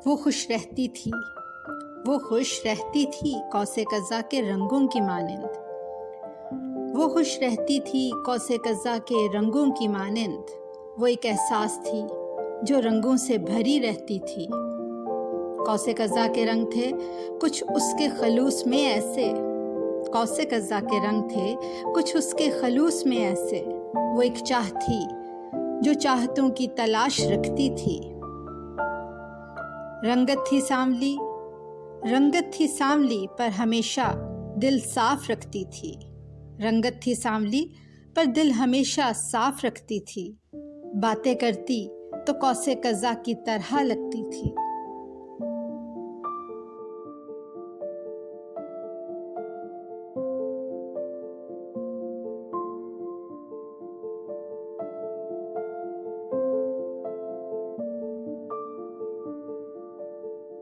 वो खुश रहती थी, वो खुश रहती थी कौसे कज़ा के रंगों की मानिंद। वो खुश रहती थी कौसे कज़ा के रंगों की मानिंद। वो एक एहसास थी जो रंगों से भरी रहती थी। कौसे कज़ा के रंग थे कुछ उसके खलूस में ऐसे। कौसे कज़ा के रंग थे कुछ उसके खलूस में ऐसे। वो एक चाह थी जो चाहतों की तलाश रखती थी। रंगत थी सांवली पर हमेशा दिल साफ रखती थी। रंगत थी सांवली पर दिल हमेशा साफ रखती थी। बातें करती तो कौसे कज़ा की तरह लगती थी।